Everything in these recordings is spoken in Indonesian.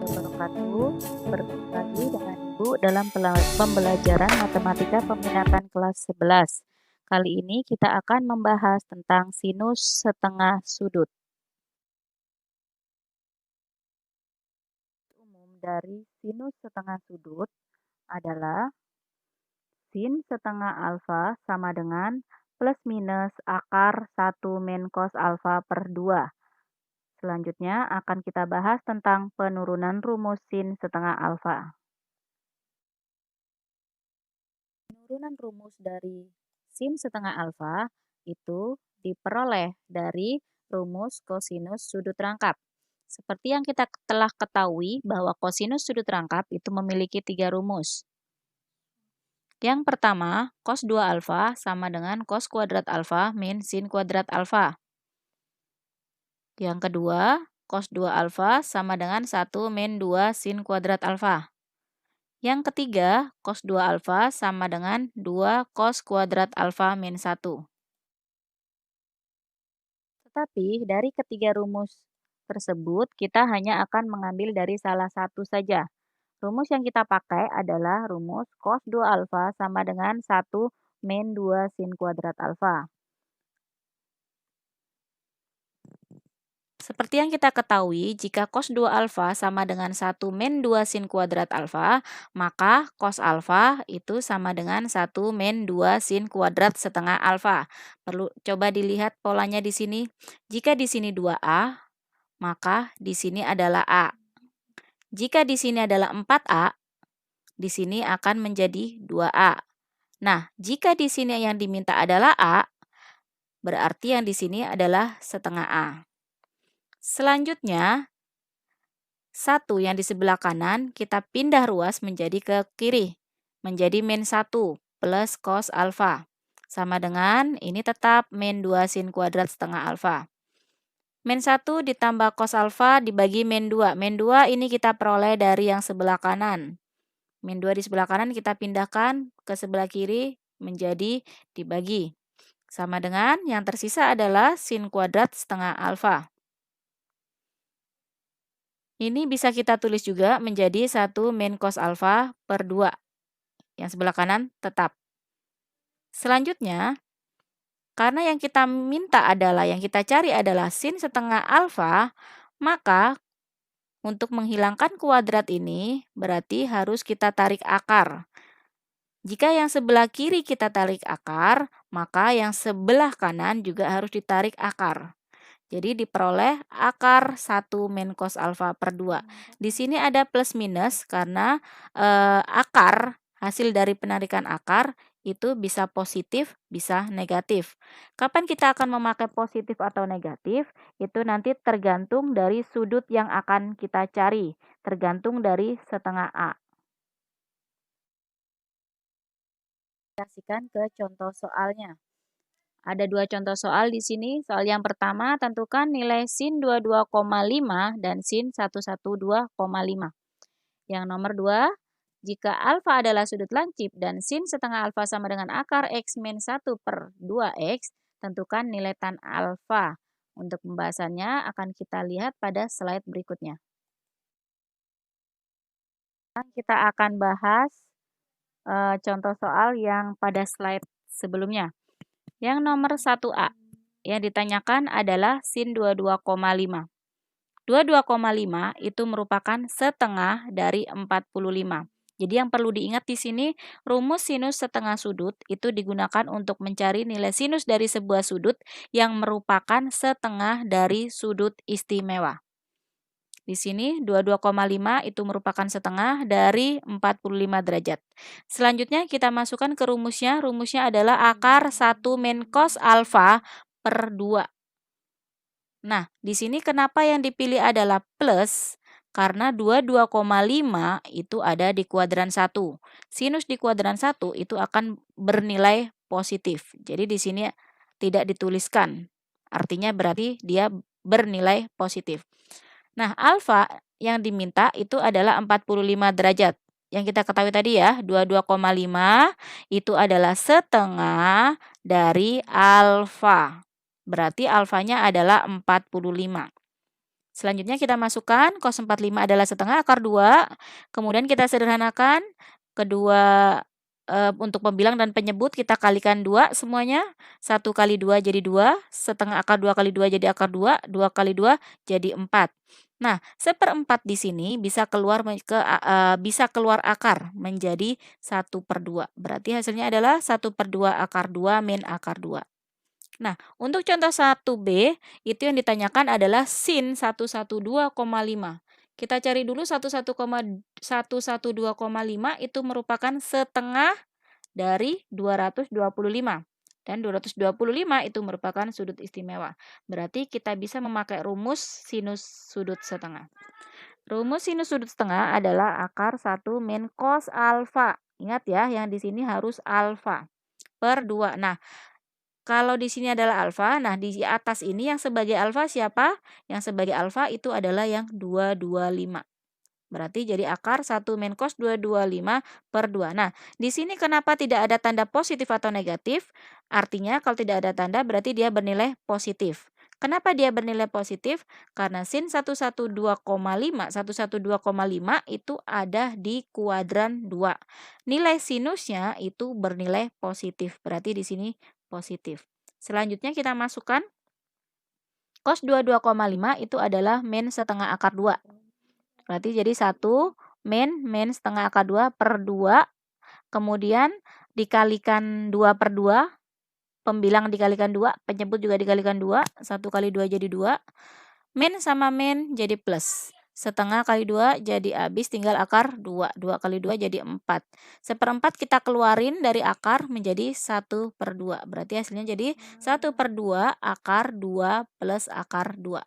Wabarakatuh. Bertemu lagi dengan Ibu dalam pembelajaran matematika peminatan kelas 11. Kali ini kita akan membahas tentang sinus setengah sudut. Umum dari sinus setengah sudut adalah sin setengah alfa sama dengan plus minus akar 1 min cos alfa per 2. Selanjutnya akan kita bahas tentang penurunan rumus sin setengah alfa. Penurunan rumus dari sin setengah alfa itu diperoleh dari rumus kosinus sudut rangkap. Seperti yang kita telah ketahui bahwa kosinus sudut rangkap itu memiliki 3 rumus. Yang pertama, cos 2 alfa sama dengan cos kuadrat alfa min sin kuadrat alfa. Yang kedua, cos 2 alfa sama dengan 1 min 2 sin kuadrat alfa. Yang ketiga, cos 2 alfa sama dengan 2 cos kuadrat alfa min 1. Tetapi dari ketiga rumus tersebut, kita hanya akan mengambil dari salah satu saja. Rumus yang kita pakai adalah rumus cos 2 alfa sama dengan 1 min 2 sin kuadrat alfa. Seperti yang kita ketahui, jika cos 2 alfa sama dengan 1 min 2 sin kuadrat alfa, maka cos alfa itu sama dengan 1 min 2 sin kuadrat setengah alfa. Perlu coba dilihat polanya di sini. Jika di sini 2A, maka di sini adalah A. Jika di sini adalah 4A, di sini akan menjadi 2A. Nah, jika di sini yang diminta adalah A, berarti yang di sini adalah setengah A. Selanjutnya, 1 yang di sebelah kanan kita pindah ruas menjadi ke kiri, menjadi min 1 plus cos alfa. Sama dengan ini tetap min 2 sin kuadrat setengah alfa. Min 1 ditambah cos alfa dibagi min 2. Min 2 ini kita peroleh dari yang sebelah kanan. Min 2 di sebelah kanan kita pindahkan ke sebelah kiri menjadi dibagi. Sama dengan yang tersisa adalah sin kuadrat setengah alfa. Ini bisa kita tulis juga menjadi 1 min cos alfa per 2. Yang sebelah kanan tetap. Selanjutnya, karena yang kita minta adalah, yang kita cari adalah sin setengah alfa, maka untuk menghilangkan kuadrat ini berarti harus kita tarik akar. Jika yang sebelah kiri kita tarik akar, maka yang sebelah kanan juga harus ditarik akar. Jadi diperoleh akar 1 min cos alfa per 2. Di sini ada plus minus karena akar, hasil dari penarikan akar itu bisa positif, bisa negatif. Kapan kita akan memakai positif atau negatif? Itu nanti tergantung dari sudut yang akan kita cari, tergantung dari setengah A. Kasihkan ke contoh soalnya. Ada 2 contoh soal di sini. Soal yang pertama, tentukan nilai sin 22,5 dan sin 112,5. Yang nomor 2, jika alfa adalah sudut lancip dan sin setengah alfa sama dengan akar x min 1 per 2x, tentukan nilai tan alfa. Untuk pembahasannya akan kita lihat pada slide berikutnya. Kita akan bahas contoh soal yang pada slide sebelumnya. Yang nomor 1A, yang ditanyakan adalah sin 22,5. 22,5 itu merupakan setengah dari 45. Jadi yang perlu diingat di sini, rumus sinus setengah sudut itu digunakan untuk mencari nilai sinus dari sebuah sudut yang merupakan setengah dari sudut istimewa. Di sini 22,5 itu merupakan setengah dari 45 derajat. Selanjutnya kita masukkan ke rumusnya. Rumusnya adalah akar 1 min cos alfa per 2. Nah, di sini kenapa yang dipilih adalah plus? Karena 22,5 itu ada di kuadran 1. Sinus di kuadran 1 itu akan bernilai positif. Jadi di sini tidak dituliskan. Artinya berarti dia bernilai positif. Nah, alfa yang diminta itu adalah 45 derajat. yang kita ketahui tadi ya, 22,5 itu adalah setengah dari alfa. Berarti alfanya adalah 45. Selanjutnya kita masukkan cos 45 adalah setengah akar 2. Kemudian kita sederhanakan kedua untuk pembilang dan penyebut kita kalikan 2 semuanya. 1 kali 2 jadi 2, setengah akar 2 kali 2 jadi akar 2, 2 kali 2 jadi 4. Nah, 1/4 di sini bisa keluar bisa keluar akar menjadi 1/2. Berarti hasilnya adalah 1/2 akar 2 min akar 2. Nah, untuk contoh 1B, itu yang ditanyakan adalah sin 112,5. Kita cari dulu 112,5 itu merupakan setengah dari 225. Dan 225 itu merupakan sudut istimewa. Berarti kita bisa memakai rumus sinus sudut setengah. Rumus sinus sudut setengah adalah akar 1 min cos alfa. Ingat ya, yang di sini harus alfa per 2. Nah, kalau di sini adalah alfa, nah di atas ini yang sebagai alfa siapa? Yang sebagai alfa itu adalah yang 225. Berarti jadi akar 1 min cos 225 per 2. Nah, di sini kenapa tidak ada tanda positif atau negatif? Artinya kalau tidak ada tanda berarti dia bernilai positif. Kenapa dia bernilai positif? Karena sin 112,5 itu ada di kuadran 2. Nilai sinusnya itu bernilai positif. Berarti di sini positif. Selanjutnya kita masukkan cos 22,5 itu adalah min setengah akar 2. Berarti jadi 1 min setengah akar 2 per 2. Kemudian dikalikan 2 per 2. Pembilang dikalikan 2. Penyebut juga dikalikan 2. 1 kali 2 jadi 2. Min sama min jadi plus. Setengah kali 2 jadi habis tinggal akar 2. 2 kali 2 jadi 4. 1/4 kita keluarin dari akar menjadi 1/2. Berarti hasilnya jadi 1/2 akar 2 plus akar 2.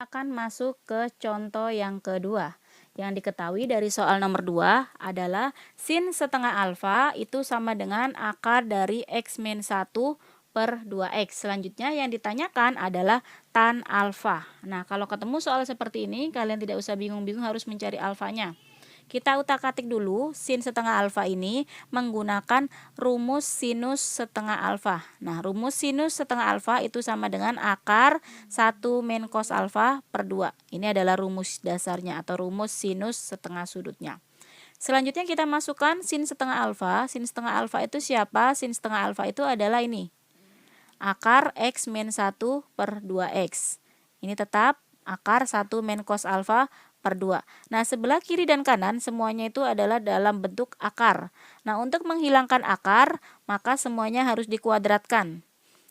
Akan masuk ke contoh yang kedua. Yang diketahui dari soal nomor 2 adalah sin setengah alfa itu sama dengan akar dari x min 1 per 2x. Selanjutnya yang ditanyakan adalah tan alfa. Nah, kalau ketemu soal seperti ini, kalian tidak usah bingung-bingung harus mencari alfanya. Kita utak-atik dulu sin setengah alfa ini menggunakan rumus sinus setengah alfa. Nah, rumus sinus setengah alfa itu sama dengan akar 1 min cos alfa per 2. Ini adalah rumus dasarnya atau rumus sinus setengah sudutnya. Selanjutnya kita masukkan sin setengah alfa. Sin setengah alfa itu siapa? Sin setengah alfa itu adalah ini. Akar x min 1 per 2x. Ini tetap akar 1 min cos alfa per 2. Nah, sebelah kiri dan kanan semuanya itu adalah dalam bentuk akar. Nah, untuk menghilangkan akar, maka semuanya harus dikuadratkan.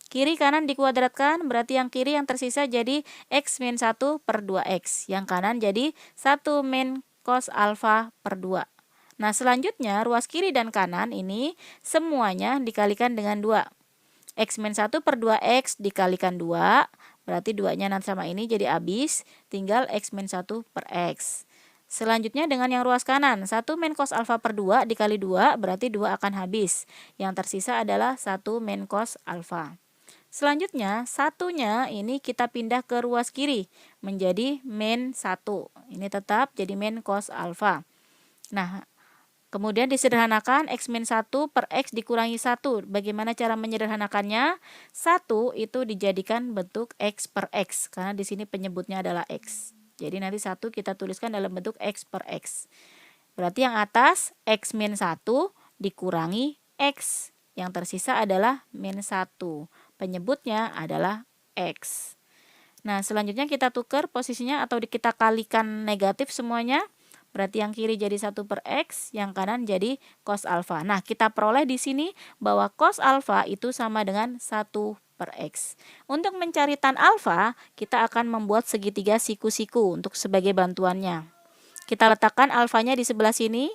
Kiri kanan dikuadratkan, berarti yang kiri yang tersisa jadi x min 1 per 2x. Yang kanan jadi 1 min cos alfa per 2. Nah, selanjutnya ruas kiri dan kanan ini semuanya dikalikan dengan 2. X min 1 per 2x dikalikan 2. Berarti 2-nya nanti sama ini jadi habis, tinggal x min 1 per x. Selanjutnya dengan yang ruas kanan, 1 min cos alfa per 2 dikali 2, berarti 2 akan habis. Yang tersisa adalah 1 min cos alfa. Selanjutnya, satunya ini kita pindah ke ruas kiri, menjadi min 1. Ini tetap jadi min cos alfa. Nah, kemudian disederhanakan x min 1 per x dikurangi 1. Bagaimana cara menyederhanakannya? 1 itu dijadikan bentuk x per x. Karena di sini penyebutnya adalah x. Jadi nanti 1 kita tuliskan dalam bentuk x per x. Berarti yang atas x min 1 dikurangi x. Yang tersisa adalah min 1. Penyebutnya adalah x. Nah, selanjutnya kita tukar posisinya atau kita kalikan negatif semuanya. Berarti yang kiri jadi 1 per x, yang kanan jadi cos alfa. Nah, kita peroleh di sini bahwa cos alfa itu sama dengan 1 per x. Untuk mencari tan alfa, kita akan membuat segitiga siku-siku untuk sebagai bantuannya. Kita letakkan alfanya di sebelah sini.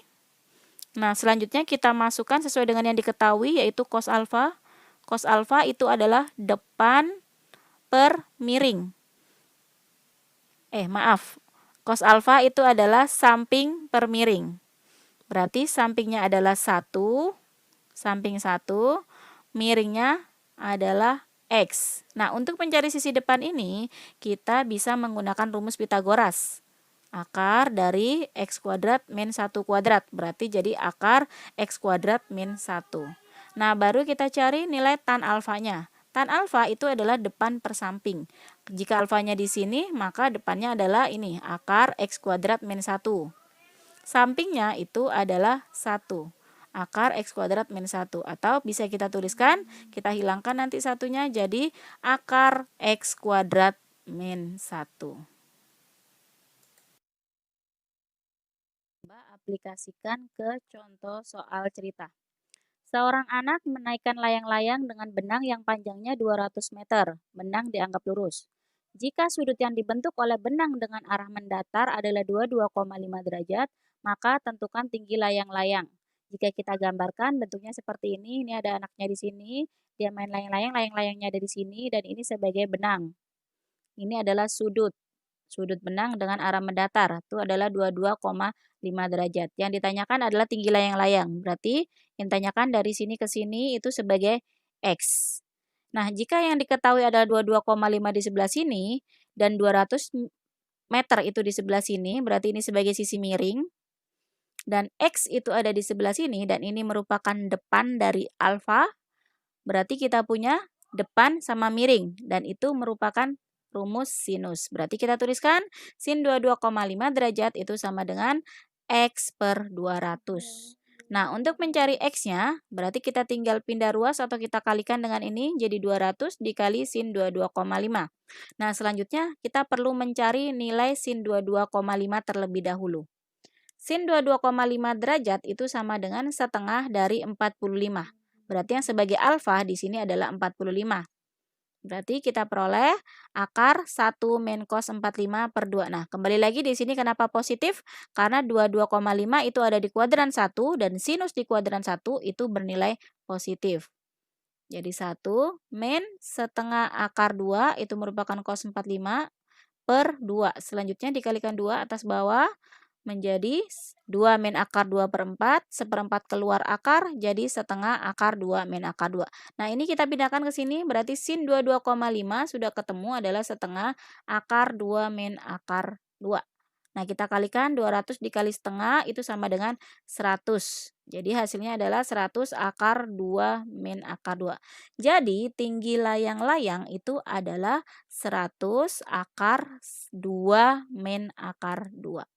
Nah, selanjutnya kita masukkan sesuai dengan yang diketahui yaitu cos alfa. Cos alfa itu adalah depan per miring. Cos alfa itu adalah samping per miring. Berarti sampingnya adalah 1, samping 1, miringnya adalah x. Nah, untuk mencari sisi depan ini, kita bisa menggunakan rumus Pitagoras. Akar dari X kuadrat min 1 kuadrat. Berarti jadi akar X kuadrat min 1. Nah, baru kita cari nilai tan alfanya. Tan alfa itu adalah depan per samping. Jika alfanya di sini, maka depannya adalah ini, akar X kuadrat min 1. Sampingnya itu adalah 1. Akar X kuadrat min 1. Atau bisa kita tuliskan, kita hilangkan nanti satunya jadi akar X kuadrat min 1. Coba aplikasikan ke contoh soal cerita. Seorang anak menaikkan layang-layang dengan benang yang panjangnya 200 meter. Benang dianggap lurus. Jika sudut yang dibentuk oleh benang dengan arah mendatar adalah 22,5 derajat, maka tentukan tinggi layang-layang. Jika kita gambarkan bentuknya seperti ini ada anaknya di sini, dia main layang-layang, layang-layangnya ada di sini, dan ini sebagai benang. Ini adalah sudut benang dengan arah mendatar, itu adalah 22,5 derajat. Yang ditanyakan adalah tinggi layang-layang, berarti yang ditanyakan dari sini ke sini itu sebagai X. Nah, jika yang diketahui adalah 22,5 di sebelah sini, dan 200 meter itu di sebelah sini, berarti ini sebagai sisi miring, dan X itu ada di sebelah sini, dan ini merupakan depan dari alfa, berarti kita punya depan sama miring, dan itu merupakan rumus sinus. Berarti kita tuliskan sin 22,5 derajat itu sama dengan X per 200. Nah, untuk mencari X-nya, berarti kita tinggal pindah ruas atau kita kalikan dengan ini, jadi 200 dikali sin 22,5. Nah, selanjutnya kita perlu mencari nilai sin 22,5 terlebih dahulu. Sin 22,5 derajat itu sama dengan setengah dari 45. Berarti yang sebagai alfa di sini adalah 45. Berarti kita peroleh akar 1 min cos 45 per 2. Nah, kembali lagi di sini kenapa positif? Karena 22,5 itu ada di kuadran 1 dan sinus di kuadran 1 itu bernilai positif. Jadi 1 min setengah akar 2 itu merupakan cos 45 per 2. Selanjutnya dikalikan 2 atas bawah menjadi 2 min akar 2 per 4, seperempat keluar akar, jadi setengah akar 2 min akar 2. Nah, ini kita pindahkan ke sini, berarti sin 22,5 sudah ketemu adalah setengah akar 2 min akar 2. Nah, kita kalikan 200 dikali setengah, itu sama dengan 100. Jadi, hasilnya adalah 100 akar 2 min akar 2. Jadi, tinggi layang-layang itu adalah 100 akar 2 min akar 2.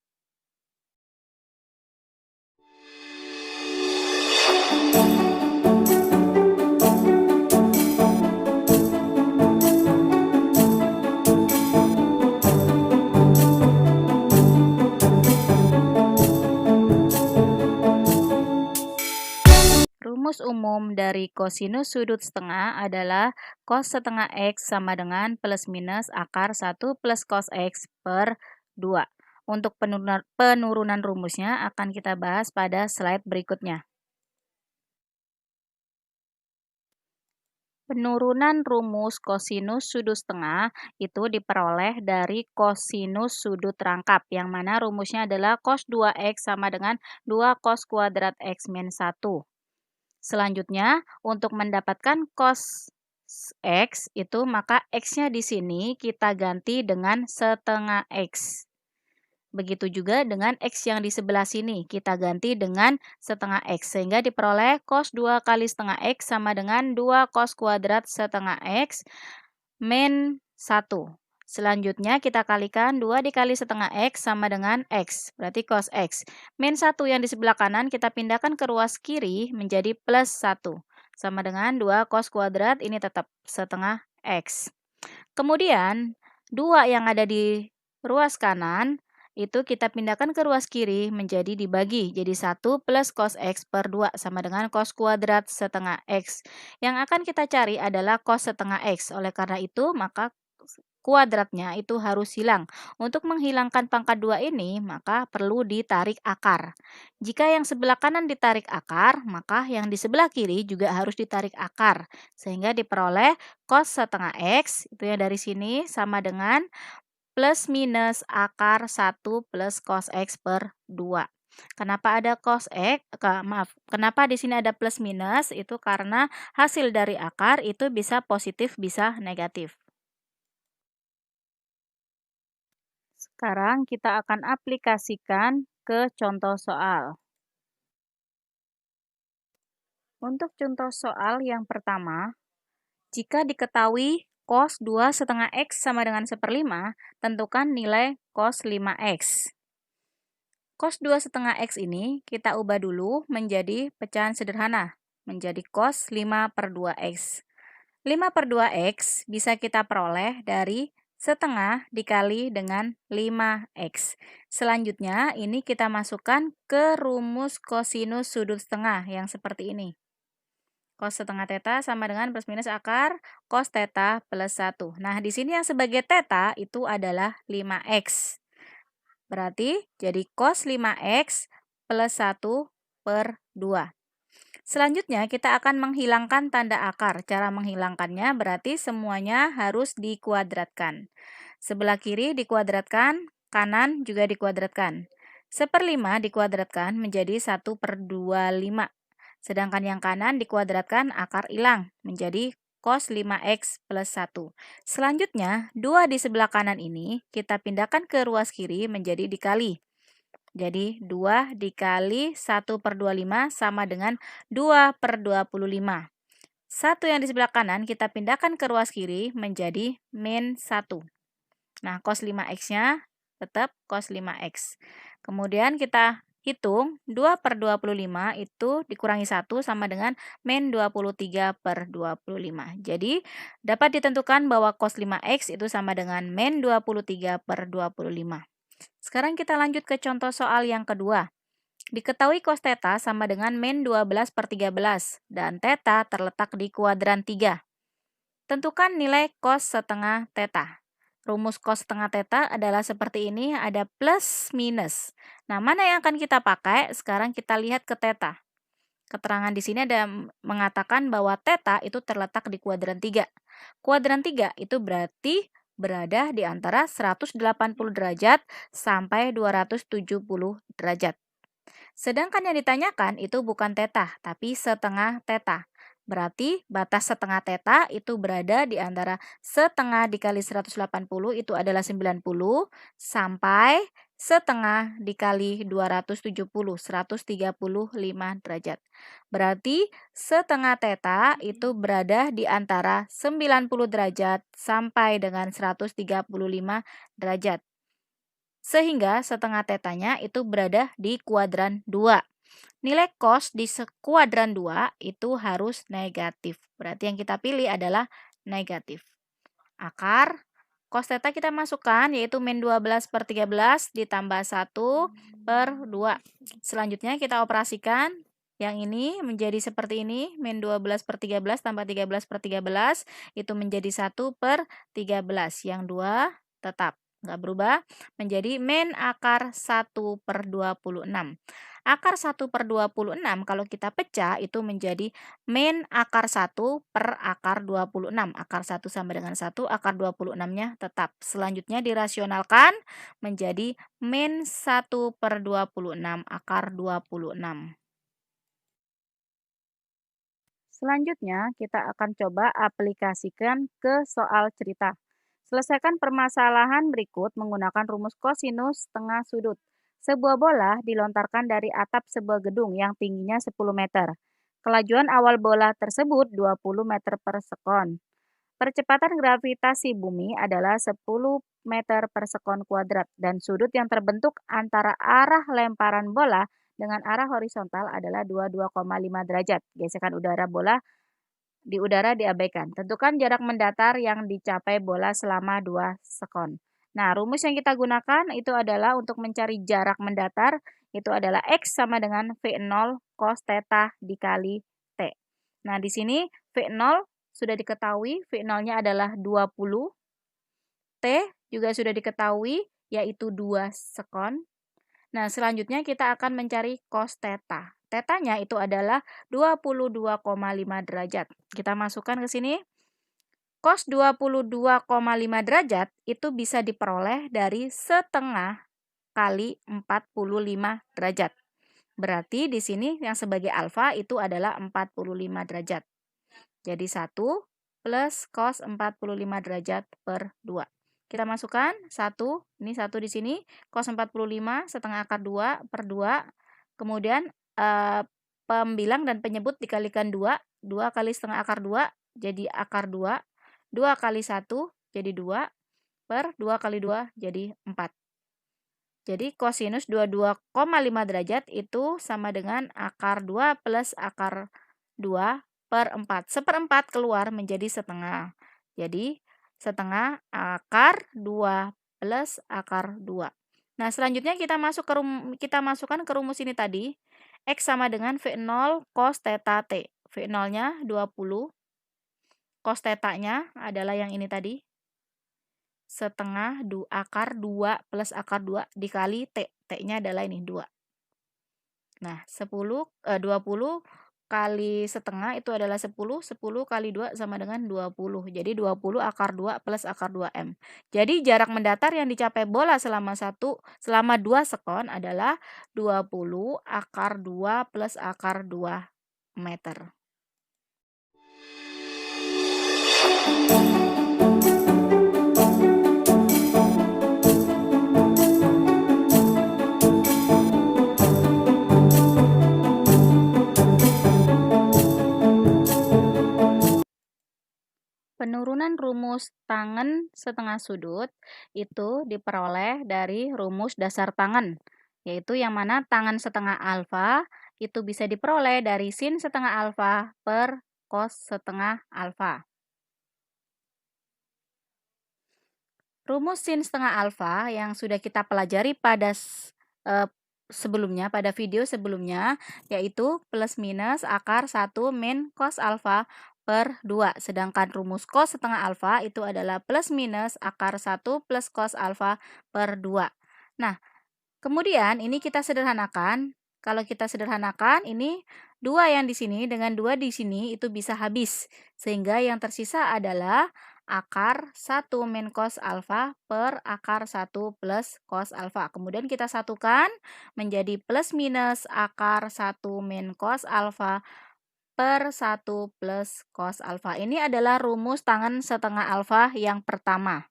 Rumus umum dari kosinus sudut setengah adalah cos setengah X sama dengan plus minus akar 1 plus cos X per 2. Untuk penurunan rumusnya akan kita bahas pada slide berikutnya. Penurunan rumus kosinus sudut setengah itu diperoleh dari kosinus sudut rangkap, yang mana rumusnya adalah cos 2X sama dengan 2 cos kuadrat X min 1. Selanjutnya, untuk mendapatkan cos X itu maka X-nya di sini kita ganti dengan setengah X. Begitu juga dengan X yang di sebelah sini, kita ganti dengan setengah X. Sehingga diperoleh cos 2 kali setengah X sama dengan 2 cos kuadrat setengah X min 1. Selanjutnya kita kalikan 2 dikali setengah X sama dengan X, berarti cos X. Min 1 yang di sebelah kanan kita pindahkan ke ruas kiri menjadi plus 1. Sama dengan 2 cos kuadrat, ini tetap setengah X. Kemudian 2 yang ada di ruas kanan, itu kita pindahkan ke ruas kiri menjadi dibagi. Jadi 1 plus cos X per 2 sama dengan cos kuadrat setengah X. Yang akan kita cari adalah cos setengah X. Oleh karena itu, maka kuadratnya itu harus hilang. Untuk menghilangkan pangkat 2 ini, maka perlu ditarik akar. Jika yang sebelah kanan ditarik akar, maka yang di sebelah kiri juga harus ditarik akar. Sehingga diperoleh cos setengah X, itu yang dari sini, sama dengan plus minus akar 1 plus cos X per 2. Kenapa ada cos X? Kenapa di sini ada plus minus? Itu karena hasil dari akar itu bisa positif, bisa negatif. Sekarang kita akan aplikasikan ke contoh soal. Untuk contoh soal yang pertama, jika diketahui cos 2,5 X sama dengan 1/5, tentukan nilai cos 5X. Cos 2,5 X ini kita ubah dulu menjadi pecahan sederhana, menjadi cos 5/2X. 5/2X bisa kita peroleh dari setengah dikali dengan 5X. Selanjutnya, ini kita masukkan ke rumus kosinus sudut setengah yang seperti ini. Cos setengah theta sama dengan plus minus akar cos theta plus 1. Nah, di sini yang sebagai theta itu adalah 5X. Berarti jadi cos 5X plus 1/2. Selanjutnya, kita akan menghilangkan tanda akar. Cara menghilangkannya berarti semuanya harus dikuadratkan. Sebelah kiri dikuadratkan, kanan juga dikuadratkan. 1/5 dikuadratkan menjadi 1/25. Sedangkan yang kanan dikuadratkan akar hilang menjadi cos 5X plus 1. Selanjutnya, 2 di sebelah kanan ini kita pindahkan ke ruas kiri menjadi dikali. Jadi 2 dikali 1/25 sama dengan 2/25. 1 yang di sebelah kanan kita pindahkan ke ruas kiri menjadi min 1. Nah, cos 5X-nya tetap cos 5X. Kemudian kita hitung 2/25 itu dikurangi 1 sama dengan min 23/25. Jadi, dapat ditentukan bahwa cos 5X itu sama dengan min 23/25. Sekarang kita lanjut ke contoh soal yang kedua. Diketahui cos theta sama dengan min 12/13 dan theta terletak di kuadran 3. Tentukan nilai cos setengah theta. Rumus cos setengah theta adalah seperti ini, ada plus minus. Nah, mana yang akan kita pakai? Sekarang kita lihat ke theta. Keterangan di sini ada mengatakan bahwa theta itu terletak di kuadran 3. Kuadran 3 itu berarti berada di antara 180 derajat sampai 270 derajat. Sedangkan yang ditanyakan itu bukan theta, tapi setengah theta. Berarti batas setengah theta itu berada di antara setengah dikali 180 itu adalah 90 sampai setengah dikali 270, 135 derajat. Berarti setengah theta itu berada di antara 90 derajat sampai dengan 135 derajat. Sehingga setengah tetanya itu berada di kuadran 2. Nilai cos di kuadran 2 itu harus negatif. Berarti yang kita pilih adalah negatif. Akar cos theta kita masukkan yaitu min 12/13 ditambah 1/2. Selanjutnya kita operasikan. Yang ini menjadi seperti ini, min 12/13 tambah 13/13 itu menjadi 1/13. Yang 2 tetap nggak berubah, menjadi min akar 1/26. Akar 1/26 kalau kita pecah itu menjadi min akar 1 per akar 26. Akar 1 sama dengan 1, akar 26-nya tetap. Selanjutnya dirasionalkan menjadi min 1/26 akar 26. Selanjutnya, kita akan coba aplikasikan ke soal cerita. Selesaikan permasalahan berikut menggunakan rumus kosinus setengah sudut. Sebuah bola dilontarkan dari atap sebuah gedung yang tingginya 10 meter. Kelajuan awal bola tersebut 20 meter per sekon. Percepatan gravitasi bumi adalah 10 meter per sekon kuadrat dan sudut yang terbentuk antara arah lemparan bola dengan arah horizontal adalah 22,5 derajat. Gesekan udara bola di udara diabaikan. Tentukan jarak mendatar yang dicapai bola selama 2 sekon. Nah, rumus yang kita gunakan itu adalah untuk mencari jarak mendatar, itu adalah X sama dengan V0 cos theta dikali T. Nah, di sini V0 sudah diketahui, V0-nya adalah 20. T juga sudah diketahui, yaitu 2 sekon. Nah, selanjutnya kita akan mencari cos theta. Tetanya itu adalah 22,5 derajat. Kita masukkan ke sini. Cos 22,5 derajat itu bisa diperoleh dari setengah kali 45 derajat. Berarti di sini yang sebagai alfa itu adalah 45 derajat. Jadi 1 plus cos 45 derajat per 2. Kita masukkan 1, ini 1 di sini, cos 45 setengah akar 2 per 2. Kemudian pembilang dan penyebut dikalikan 2, 2 kali setengah akar 2 jadi akar 2, 2 kali 1 jadi 2, per 2 kali 2 jadi 4. Jadi kosinus 22,5 derajat itu sama dengan akar 2 plus akar 2 per 4. Seperempat keluar menjadi setengah. Jadi setengah akar 2 plus akar 2. Nah, selanjutnya kita masukkan ke rumus ini tadi. X sama dengan V0 cos theta T. V0-nya 20. Cos theta-nya adalah yang ini tadi. Setengah akar 2 plus akar 2 dikali T. T-nya adalah ini 2. Nah, 20 kali setengah itu adalah 10. 10 kali 2 sama dengan 20. Jadi 20 akar 2 plus akar 2M. Jadi jarak mendatar yang dicapai bola selama 2 sekon adalah 20 akar 2 plus akar 2 meter. Penurunan rumus tangen setengah sudut itu diperoleh dari rumus dasar tangen, yaitu yang mana tangen setengah alfa itu bisa diperoleh dari sin setengah alfa per cos setengah alfa. Rumus sin setengah alfa yang sudah kita pelajari pada pada video sebelumnya, yaitu plus minus akar 1 min cos alfa per 2. Sedangkan rumus cos setengah alfa itu adalah plus minus akar 1 plus cos alfa per 2. Nah, kemudian ini kita sederhanakan. Kalau kita sederhanakan, ini 2 yang di sini dengan 2 di sini itu bisa habis. Sehingga yang tersisa adalah akar 1 min cos alfa per akar 1 plus cos alfa. Kemudian kita satukan menjadi plus minus akar 1 min cos alfa per 1 plus cos alfa. Ini adalah rumus tangen setengah alfa yang pertama.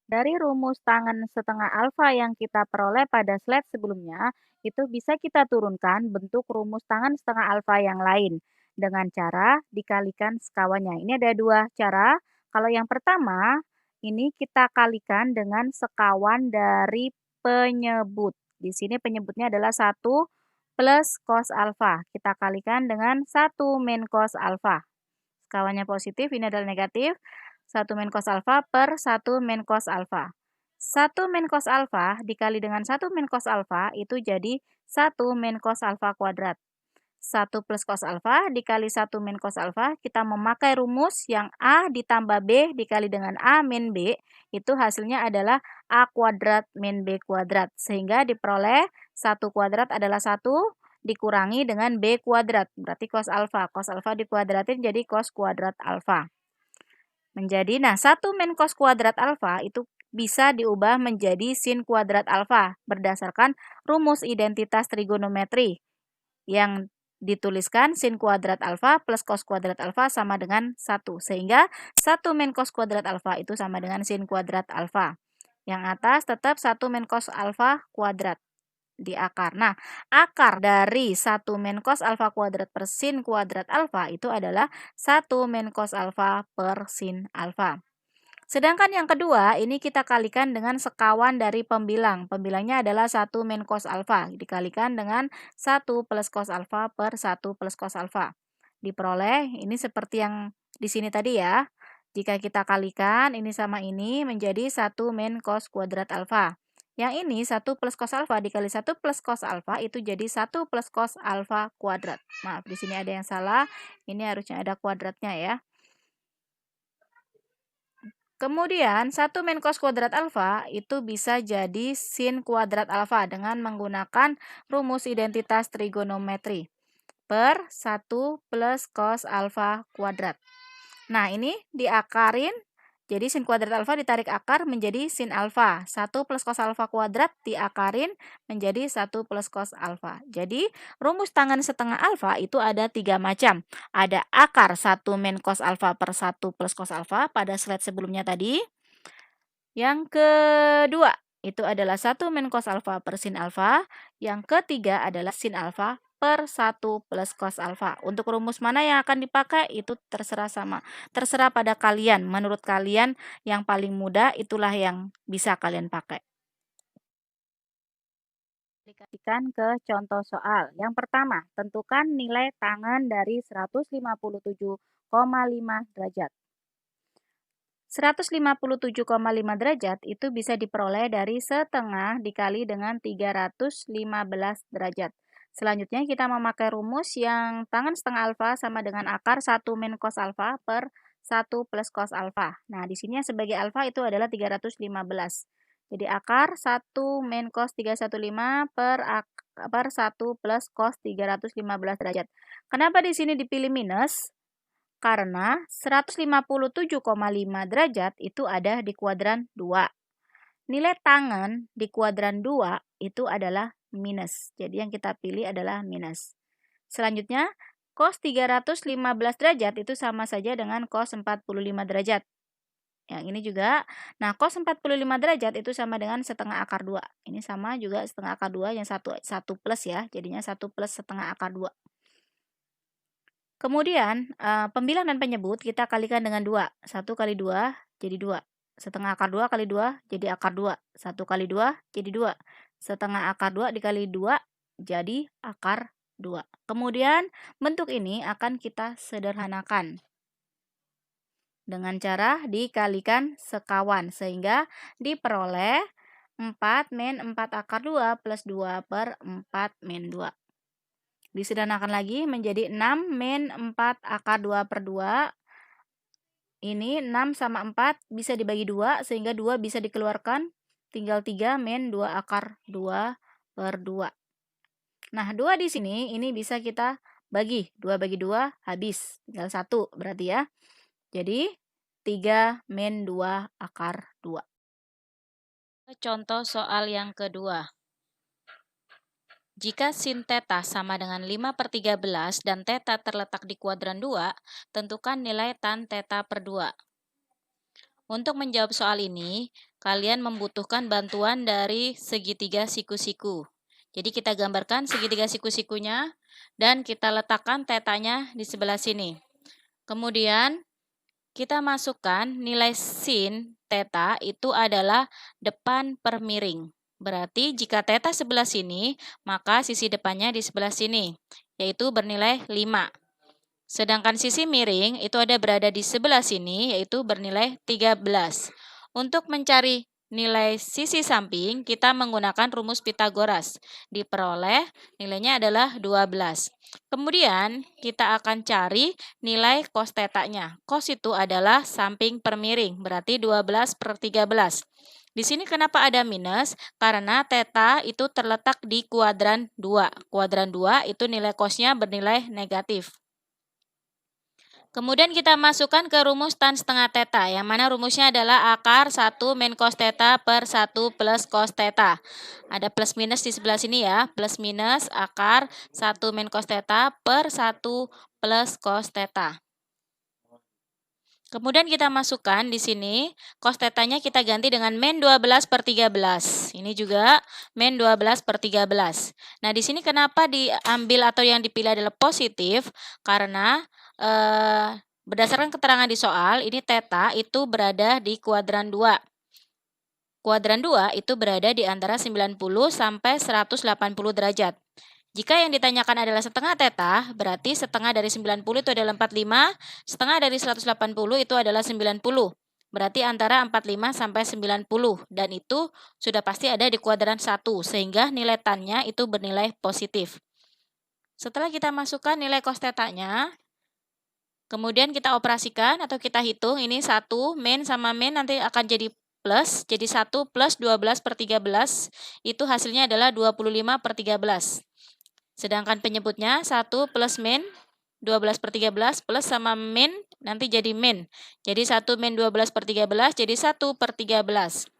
Dari rumus tangen setengah alfa yang kita peroleh pada slide sebelumnya, itu bisa kita turunkan bentuk rumus tangen setengah alfa yang lain dengan cara dikalikan sekawannya. Ini ada 2 cara. Kalau yang pertama, ini kita kalikan dengan sekawan dari penyebut. Di sini penyebutnya adalah 1 plus cos alfa. Kita kalikan dengan 1 min cos alfa. Sekawannya positif, ini adalah negatif. 1 min cos alfa per 1 min cos alfa. 1 min cos alfa dikali dengan 1 min cos alfa itu jadi 1 min cos alfa kuadrat. 1 plus cos alfa dikali 1 min cos alfa, kita memakai rumus yang A ditambah B dikali dengan A min B, itu hasilnya adalah A kuadrat min B kuadrat. Sehingga diperoleh 1 kuadrat adalah 1 dikurangi dengan B kuadrat, berarti cos alfa. Cos alfa dikuadratin jadi cos kuadrat alfa. Menjadi, nah 1 min cos kuadrat alfa itu bisa diubah menjadi sin kuadrat alfa berdasarkan rumus identitas trigonometri yang dituliskan sin kuadrat alfa plus cos kuadrat alfa sama dengan 1. Sehingga 1 min cos kuadrat alfa itu sama dengan sin kuadrat alfa. Yang atas tetap 1 min cos alfa kuadrat di akar. Nah, akar dari 1 min cos alfa kuadrat per sin kuadrat alfa itu adalah 1 min cos alfa per sin alfa. Sedangkan yang kedua, ini kita kalikan dengan sekawan dari pembilang. Pembilangnya adalah 1 min cos alfa, dikalikan dengan 1 plus cos alfa per 1 plus cos alfa. Diperoleh, ini seperti yang di sini tadi ya. Jika kita kalikan ini sama ini menjadi 1 min cos kuadrat alfa. Yang ini 1 plus cos alfa dikali 1 plus cos alfa itu jadi 1 plus cos alfa kuadrat. Maaf, di sini ada yang salah. Ini harusnya ada kuadratnya ya. Kemudian 1 min cos kuadrat alfa itu bisa jadi sin kuadrat alfa dengan menggunakan rumus identitas trigonometri per 1 plus cos alfa kuadrat. Nah, ini diakarin Jadi sin kuadrat alfa ditarik akar menjadi sin alfa. 1 plus cos alfa kuadrat diakarin menjadi 1 plus cos alfa. Jadi rumus tangen setengah alfa itu ada 3 macam. Ada akar 1 min cos alfa per 1 plus cos alfa pada slide sebelumnya tadi. Yang kedua itu adalah 1 min cos alfa per sin alfa. Yang ketiga adalah sin alfa per 1 plus cos alfa. Untuk rumus mana yang akan dipakai itu terserah sama. Terserah pada kalian. Menurut kalian yang paling mudah itulah yang bisa kalian pakai. Aplikasikan ke contoh soal. Yang pertama, tentukan nilai tangen dari 157,5 derajat. 157,5 derajat itu bisa diperoleh dari setengah dikali dengan 315 derajat. Selanjutnya kita memakai rumus yang tangen setengah alfa sama dengan akar 1 min cos alfa per 1 plus cos alfa. Nah, di sini sebagai alfa itu adalah 315. Jadi akar 1 min cos 315 per 1 plus cos 315 derajat. Kenapa di sini dipilih minus? Karena 157,5 derajat itu ada di kuadran 2. Nilai tangen di kuadran 2 itu adalah minus. Jadi yang kita pilih adalah minus. Selanjutnya, cos 315 derajat itu sama saja dengan cos 45 derajat. Yang ini juga. Nah, cos 45 derajat itu sama dengan setengah akar 2. Ini sama juga setengah akar 2 yang 1 plus ya. Jadinya 1 plus setengah akar 2. Kemudian, pembilang dan penyebut kita kalikan dengan 2. 1 kali 2 jadi 2. Setengah akar 2 kali 2 jadi akar 2. 1 kali 2 jadi 2. Setengah akar 2 dikali 2 jadi akar 2. Kemudian, bentuk ini akan kita sederhanakan dengan cara dikalikan sekawan. Sehingga diperoleh 4 min 4 akar 2 plus 2 per 4 min 2. Disederhanakan lagi menjadi 6 min 4 akar 2 per 2. Ini 6 sama 4 bisa dibagi 2 sehingga 2 bisa dikeluarkan. Tinggal 3 min 2 akar 2 per 2. Nah, 2 di sini ini bisa kita bagi. 2 bagi 2 habis. Tinggal 1 berarti ya. Jadi 3 min 2 akar 2. Contoh soal yang kedua. Jika sin theta sama dengan 5/13 dan theta terletak di kuadran 2, tentukan nilai tan theta per 2. Untuk menjawab soal ini, kalian membutuhkan bantuan dari segitiga siku-siku. Jadi kita gambarkan segitiga siku-sikunya dan kita letakkan tetanya di sebelah sini. Kemudian kita masukkan nilai sin theta itu adalah depan per miring. Berarti jika theta sebelah sini, maka sisi depannya di sebelah sini, yaitu bernilai 5. Sedangkan sisi miring itu ada berada di sebelah sini, yaitu bernilai 13. Untuk mencari nilai sisi samping, kita menggunakan rumus Pythagoras. Diperoleh nilainya adalah 12. Kemudian, kita akan cari nilai cos theta-nya. Cos itu adalah samping per miring, berarti 12/13. Di sini kenapa ada minus? Karena theta itu terletak di kuadran 2. Kuadran 2 itu nilai cosnya bernilai negatif. Kemudian kita masukkan ke rumus tan setengah theta, yang mana rumusnya adalah akar 1 min cos theta per 1 plus cos theta. Ada plus minus di sebelah sini ya, plus minus akar 1 min cos theta per 1 plus cos theta. Kemudian kita masukkan di sini, cos theta-nya kita ganti dengan min 12/13. Ini juga min 12/13. Nah, di sini kenapa diambil atau yang dipilih adalah positif? Karena berdasarkan keterangan di soal, ini theta itu berada di kuadran 2. Kuadran 2 itu berada di antara 90 sampai 180 derajat. Jika yang ditanyakan adalah setengah theta, berarti setengah dari 90 itu adalah 45, setengah dari 180 itu adalah 90. Berarti antara 45 sampai 90, dan itu sudah pasti ada di kuadran 1, sehingga nilai tan-nya itu bernilai positif. Setelah kita masukkan nilai cos theta-nya, kemudian kita operasikan atau kita hitung, ini 1 min sama min nanti akan jadi plus, jadi 1 plus 12/13, itu hasilnya adalah 25/13. Sedangkan penyebutnya 1 plus min 12/13 plus sama min nanti jadi min. Jadi 1 min 12 per 13 jadi 1 per 13.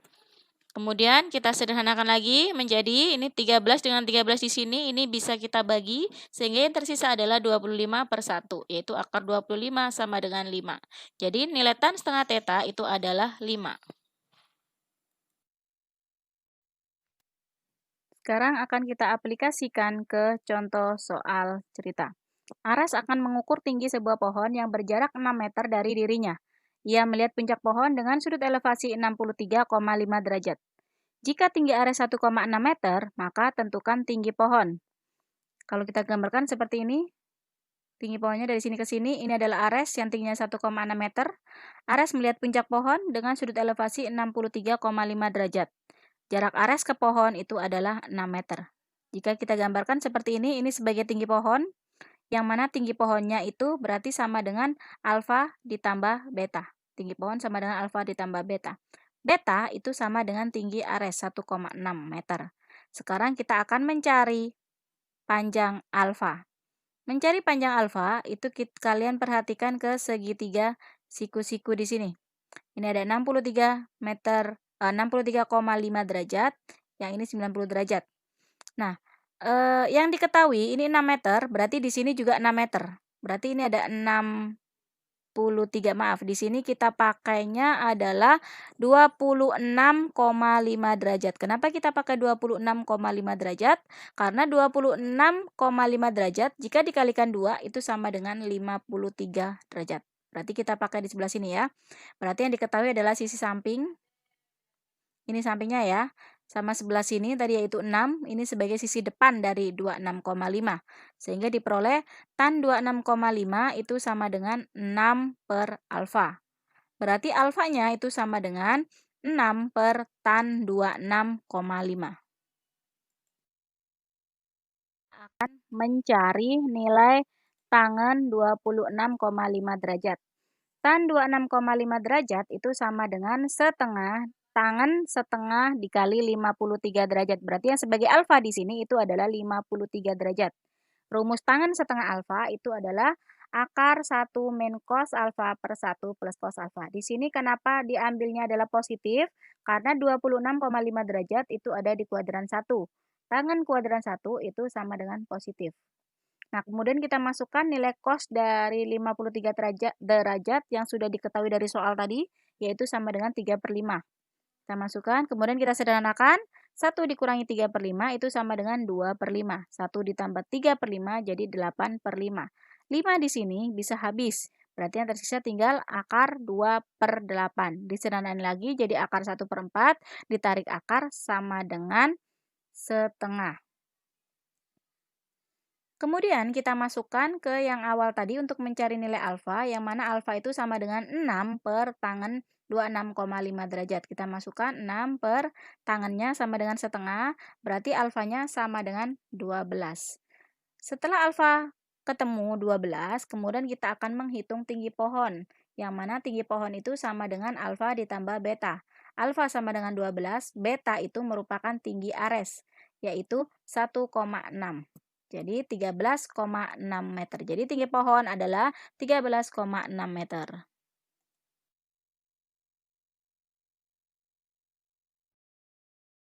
Kemudian kita sederhanakan lagi menjadi ini 13 dengan 13 di sini ini bisa kita bagi sehingga yang tersisa adalah 25 per 1 yaitu akar 25 sama dengan 5. Jadi nilai tan setengah theta itu adalah 5. Sekarang akan kita aplikasikan ke contoh soal cerita. Aras akan mengukur tinggi sebuah pohon yang berjarak 6 meter dari dirinya. Ia melihat puncak pohon dengan sudut elevasi 63,5 derajat. Jika tinggi Aras 1,6 meter, maka tentukan tinggi pohon. Kalau kita gambarkan seperti ini, tinggi pohonnya dari sini ke sini, ini adalah Ares yang tingginya 1,6 meter. Ares melihat puncak pohon dengan sudut elevasi 63,5 derajat. Jarak Ares ke pohon itu adalah 6 meter. Jika kita gambarkan seperti ini sebagai tinggi pohon, yang mana tinggi pohonnya itu berarti sama dengan alfa ditambah beta. Tinggi pohon sama dengan alfa ditambah beta. Beta itu sama dengan tinggi Ares 1,6 meter. Sekarang kita akan mencari panjang alfa. Mencari panjang alfa itu kalian perhatikan ke segitiga siku-siku di sini. Ini ada 63 meter 63,5 derajat, yang ini 90 derajat. Nah, yang diketahui ini 6 meter, berarti di sini juga 6 meter. Berarti ini ada 63, maaf, di sini kita pakainya adalah 26,5 derajat. Kenapa kita pakai 26,5 derajat? Karena 26,5 derajat jika dikalikan 2 itu sama dengan 53 derajat. Berarti kita pakai di sebelah sini ya. Berarti yang diketahui adalah sisi samping. Ini sampingnya ya. Sama sebelah sini tadi yaitu 6, ini sebagai sisi depan dari 26,5. Sehingga diperoleh tan 26,5 itu sama dengan 6 per alfa. Berarti alfanya itu sama dengan 6 per tan 26,5. Akan mencari nilai tangen 26,5 derajat. Tan 26,5 derajat itu sama dengan setengah tangen setengah dikali 53 derajat. Berarti yang sebagai alfa di sini itu adalah 53 derajat. Rumus tangen setengah alfa itu adalah akar 1 min cos alfa per 1 plus cos alfa. Di sini kenapa diambilnya adalah positif? Karena 26,5 derajat itu ada di kuadran 1. Tangen kuadran 1 itu sama dengan positif. Nah, kemudian kita masukkan nilai cos dari 53 derajat yang sudah diketahui dari soal tadi, yaitu sama dengan 3 per 5. Kita masukkan, kemudian kita sederhanakan, 1 dikurangi 3 per 5 itu sama dengan 2 per 5. 1 ditambah 3 per 5 jadi 8 per 5. 5 di sini bisa habis, berarti yang tersisa tinggal akar 2 per 8. Disederhanakan lagi jadi akar 1 per 4, ditarik akar sama dengan setengah. Kemudian kita masukkan ke yang awal tadi untuk mencari nilai alfa, yang mana alfa itu sama dengan 6 per tangen 26,5 derajat. Kita masukkan 6 per tangennya sama dengan setengah, berarti alfanya sama dengan 12. Setelah alfa ketemu 12, kemudian kita akan menghitung tinggi pohon, yang mana tinggi pohon itu sama dengan alfa ditambah beta. Alfa sama dengan 12, beta itu merupakan tinggi Ares, yaitu 1,6. Jadi 13,6 meter. Jadi tinggi pohon adalah 13,6 meter.